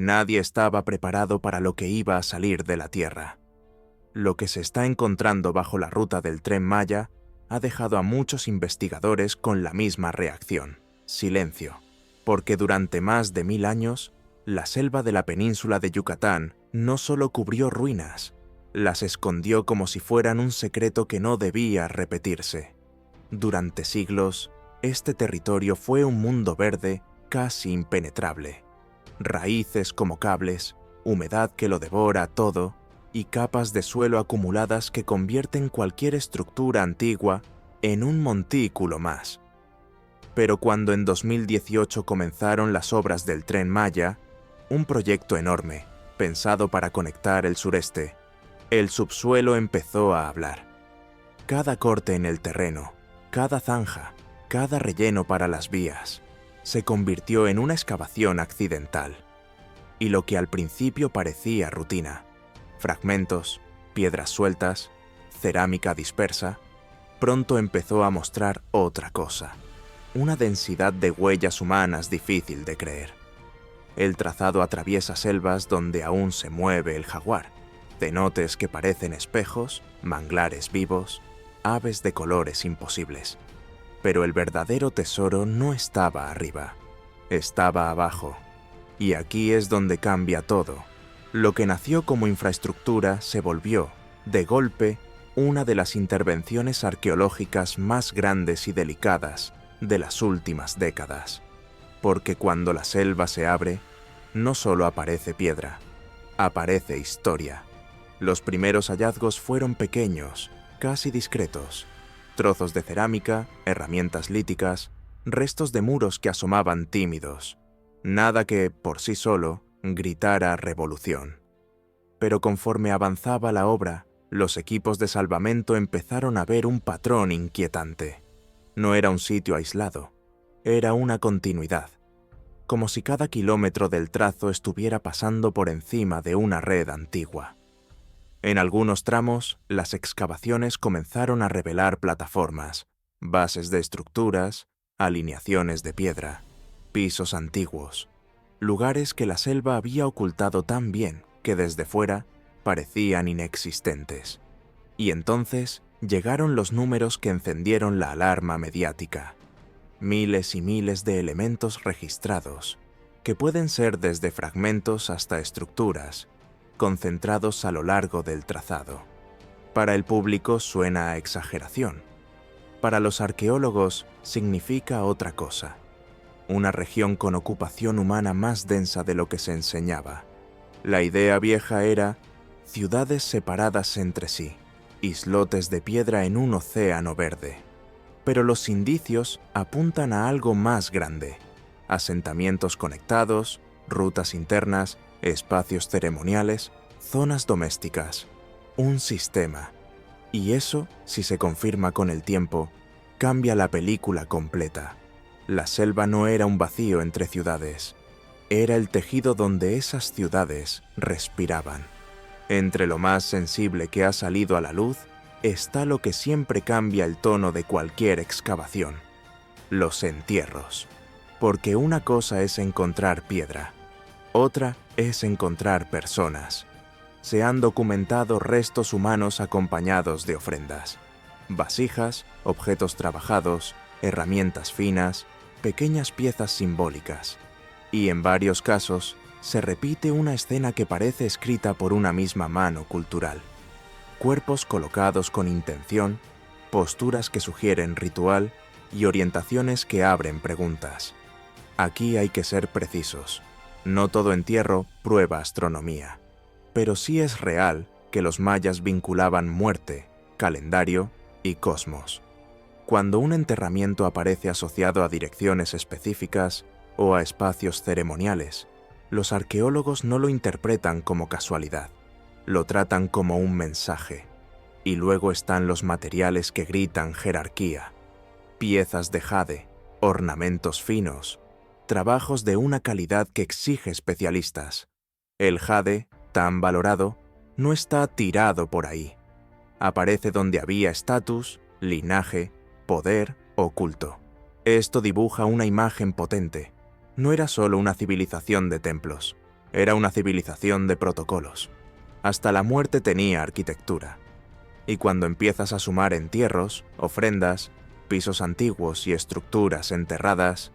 Nadie estaba preparado para lo que iba a salir de la Tierra. Lo que se está encontrando bajo la ruta del Tren Maya ha dejado a muchos investigadores con la misma reacción: silencio, porque durante más de 1000 años, la selva de la península de Yucatán no solo cubrió ruinas, las escondió como si fueran un secreto que no debía repetirse. Durante siglos, este territorio fue un mundo verde casi impenetrable. Raíces como cables, humedad que lo devora todo y capas de suelo acumuladas que convierten cualquier estructura antigua en un montículo más. Pero cuando en 2018 comenzaron las obras del Tren Maya, un proyecto enorme, pensado para conectar el sureste, el subsuelo empezó a hablar. Cada corte en el terreno, cada zanja, cada relleno para las vías, se convirtió en una excavación accidental. Y lo que al principio parecía rutina, fragmentos, piedras sueltas, cerámica dispersa, pronto empezó a mostrar otra cosa: una densidad de huellas humanas difícil de creer. El trazado atraviesa selvas donde aún se mueve el jaguar, cenotes que parecen espejos, manglares vivos, aves de colores imposibles. Pero el verdadero tesoro no estaba arriba, estaba abajo. Y aquí es donde cambia todo. Lo que nació como infraestructura se volvió, de golpe, una de las intervenciones arqueológicas más grandes y delicadas de las últimas décadas. Porque cuando la selva se abre, no solo aparece piedra, aparece historia. Los primeros hallazgos fueron pequeños, casi discretos: trozos de cerámica, herramientas líticas, restos de muros que asomaban tímidos. Nada que, por sí solo, gritara revolución. Pero conforme avanzaba la obra, los equipos de salvamento empezaron a ver un patrón inquietante. No era un sitio aislado, era una continuidad, como si cada kilómetro del trazo estuviera pasando por encima de una red antigua. En algunos tramos, las excavaciones comenzaron a revelar plataformas, bases de estructuras, alineaciones de piedra, pisos antiguos, lugares que la selva había ocultado tan bien que desde fuera parecían inexistentes. Y entonces llegaron los números que encendieron la alarma mediática. Miles y miles de elementos registrados, que pueden ser desde fragmentos hasta estructuras, concentrados a lo largo del trazado. Para el público suena a exageración. Para los arqueólogos significa otra cosa: una región con ocupación humana más densa de lo que se enseñaba. La idea vieja era ciudades separadas entre sí, islotes de piedra en un océano verde. Pero los indicios apuntan a algo más grande: asentamientos conectados, rutas internas, espacios ceremoniales, zonas domésticas, un sistema. Y eso, si se confirma con el tiempo, cambia la película completa. La selva no era un vacío entre ciudades, era el tejido donde esas ciudades respiraban. Entre lo más sensible que ha salido a la luz está lo que siempre cambia el tono de cualquier excavación: los entierros. Porque una cosa es encontrar piedra, otra es encontrar personas. Se han documentado restos humanos acompañados de ofrendas, vasijas, objetos trabajados, herramientas finas, pequeñas piezas simbólicas. Y en varios casos se repite una escena que parece escrita por una misma mano cultural: cuerpos colocados con intención, posturas que sugieren ritual y orientaciones que abren preguntas. Aquí hay que ser precisos. No todo entierro prueba astronomía. Pero sí es real que los mayas vinculaban muerte, calendario y cosmos. Cuando un enterramiento aparece asociado a direcciones específicas o a espacios ceremoniales, los arqueólogos no lo interpretan como casualidad, lo tratan como un mensaje. Y luego están los materiales que gritan jerarquía: piezas de jade, ornamentos finos, trabajos de una calidad que exige especialistas. El jade, tan valorado, no está tirado por ahí. Aparece donde había estatus, linaje, poder o culto. Esto dibuja una imagen potente. No era solo una civilización de templos, Era una civilización de protocolos. Hasta la muerte tenía arquitectura. Y cuando empiezas a sumar entierros, ofrendas, pisos antiguos y estructuras enterradas,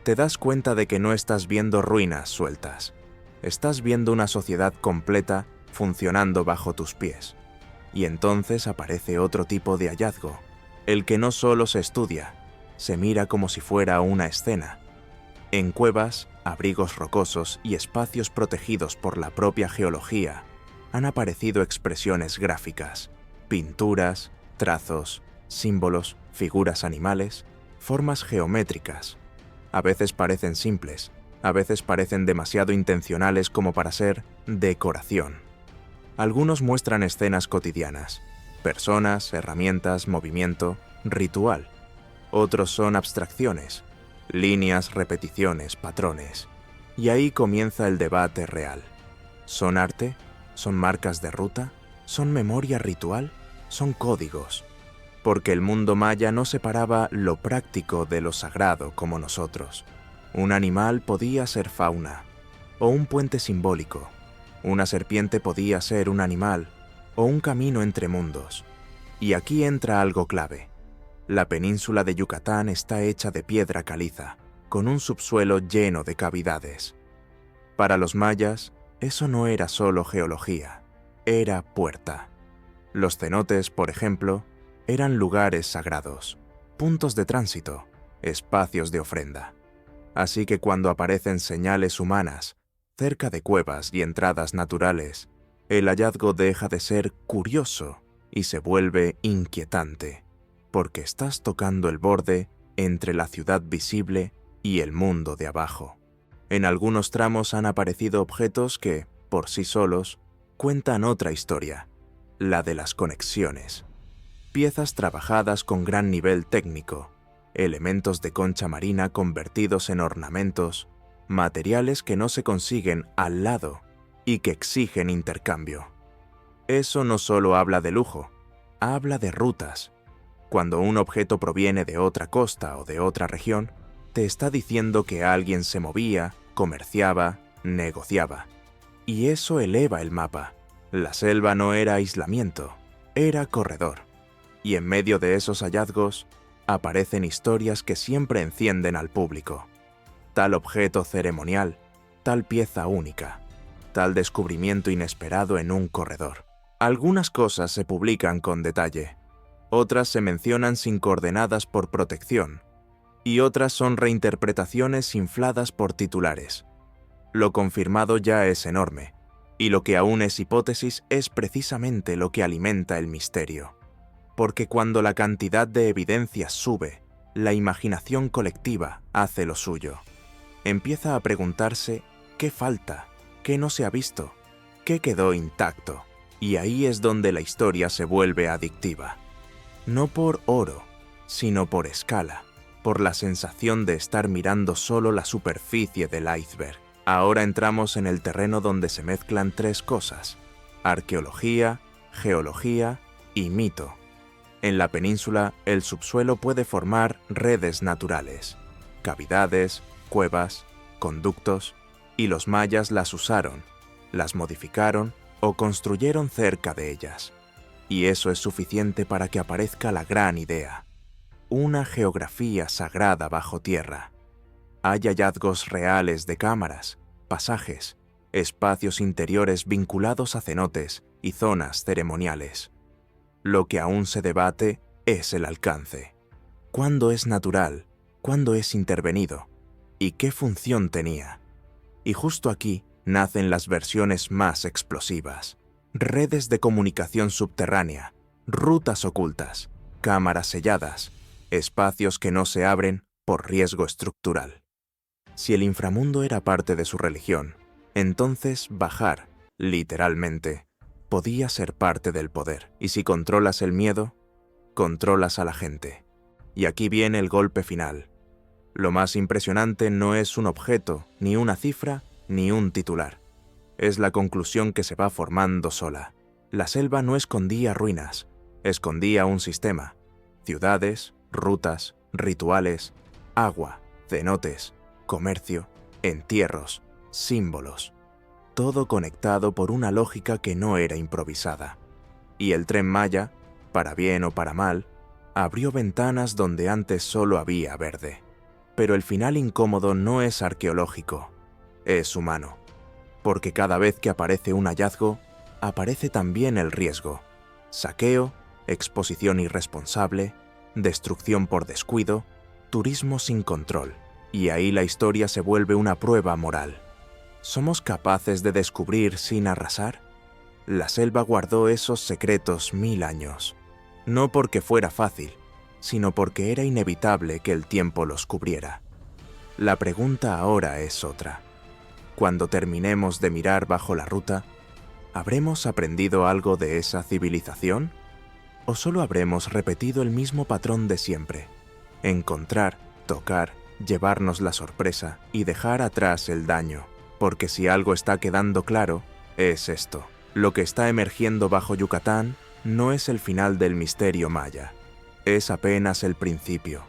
te das cuenta de que no estás viendo ruinas sueltas. Estás viendo una sociedad completa funcionando bajo tus pies. Y entonces aparece otro tipo de hallazgo, el que no solo se estudia, se mira como si fuera una escena. En cuevas, abrigos rocosos y espacios protegidos por la propia geología, han aparecido expresiones gráficas, pinturas, trazos, símbolos, figuras animales, formas geométricas. A veces parecen simples, a veces parecen demasiado intencionales como para ser decoración. Algunos muestran escenas cotidianas, personas, herramientas, movimiento, ritual. Otros son abstracciones, líneas, repeticiones, patrones. Y ahí comienza el debate real. ¿Son arte? ¿Son marcas de ruta? ¿Son memoria ritual? ¿Son códigos? Porque el mundo maya no separaba lo práctico de lo sagrado como nosotros. Un animal podía ser fauna, o un puente simbólico. Una serpiente podía ser un animal, o un camino entre mundos. Y aquí entra algo clave. La península de Yucatán está hecha de piedra caliza, con un subsuelo lleno de cavidades. Para los mayas, eso no era solo geología, era puerta. Los cenotes, por ejemplo, eran lugares sagrados, puntos de tránsito, espacios de ofrenda. Así que cuando aparecen señales humanas, cerca de cuevas y entradas naturales, el hallazgo deja de ser curioso y se vuelve inquietante, porque estás tocando el borde entre la ciudad visible y el mundo de abajo. En algunos tramos han aparecido objetos que, por sí solos, cuentan otra historia, la de las conexiones. Piezas trabajadas con gran nivel técnico, elementos de concha marina convertidos en ornamentos, materiales que no se consiguen al lado y que exigen intercambio. Eso no solo habla de lujo, habla de rutas. Cuando un objeto proviene de otra costa o de otra región, te está diciendo que alguien se movía, comerciaba, negociaba. Y eso eleva el mapa. La selva no era aislamiento, era corredor. Y en medio de esos hallazgos, aparecen historias que siempre encienden al público. Tal objeto ceremonial, tal pieza única, tal descubrimiento inesperado en un corredor. Algunas cosas se publican con detalle, otras se mencionan sin coordenadas por protección, y otras son reinterpretaciones infladas por titulares. Lo confirmado ya es enorme, y lo que aún es hipótesis es precisamente lo que alimenta el misterio. Porque cuando la cantidad de evidencias sube, la imaginación colectiva hace lo suyo. Empieza a preguntarse qué falta, qué no se ha visto, qué quedó intacto, y ahí es donde la historia se vuelve adictiva. No por oro, sino por escala, por la sensación de estar mirando solo la superficie del iceberg. Ahora entramos en el terreno donde se mezclan tres cosas: arqueología, geología y mito. En la península, el subsuelo puede formar redes naturales, cavidades, cuevas, conductos, y los mayas las usaron, las modificaron o construyeron cerca de ellas. Y eso es suficiente para que aparezca la gran idea: una geografía sagrada bajo tierra. Hay hallazgos reales de cámaras, pasajes, espacios interiores vinculados a cenotes y zonas ceremoniales. Lo que aún se debate es el alcance. ¿Cuándo es natural? ¿Cuándo es intervenido? ¿Y qué función tenía? Y justo aquí nacen las versiones más explosivas. Redes de comunicación subterránea, rutas ocultas, cámaras selladas, espacios que no se abren por riesgo estructural. Si el inframundo era parte de su religión, entonces bajar, literalmente, podía ser parte del poder. Y si controlas el miedo, controlas a la gente. Y aquí viene el golpe final. Lo más impresionante no es un objeto, ni una cifra, ni un titular. Es la conclusión que se va formando sola. La selva no escondía ruinas, escondía un sistema. Ciudades, rutas, rituales, agua, cenotes, comercio, entierros, símbolos. todo conectado por una lógica que no era improvisada. Y el Tren Maya, para bien o para mal, abrió ventanas donde antes solo había verde. Pero el final incómodo no es arqueológico, es humano. Porque cada vez que aparece un hallazgo, aparece también el riesgo. Saqueo, exposición irresponsable, destrucción por descuido, turismo sin control. Y ahí la historia se vuelve una prueba moral. ¿Somos capaces de descubrir sin arrasar? La selva guardó esos secretos 1000 años. No porque fuera fácil, sino porque era inevitable que el tiempo los cubriera. La pregunta ahora es otra. Cuando terminemos de mirar bajo la ruta, ¿habremos aprendido algo de esa civilización? ¿O solo habremos repetido el mismo patrón de siempre? Encontrar, tocar, llevarnos la sorpresa y dejar atrás el daño. Porque si algo está quedando claro, es esto. Lo que está emergiendo bajo Yucatán no es el final del misterio maya. Es apenas el principio.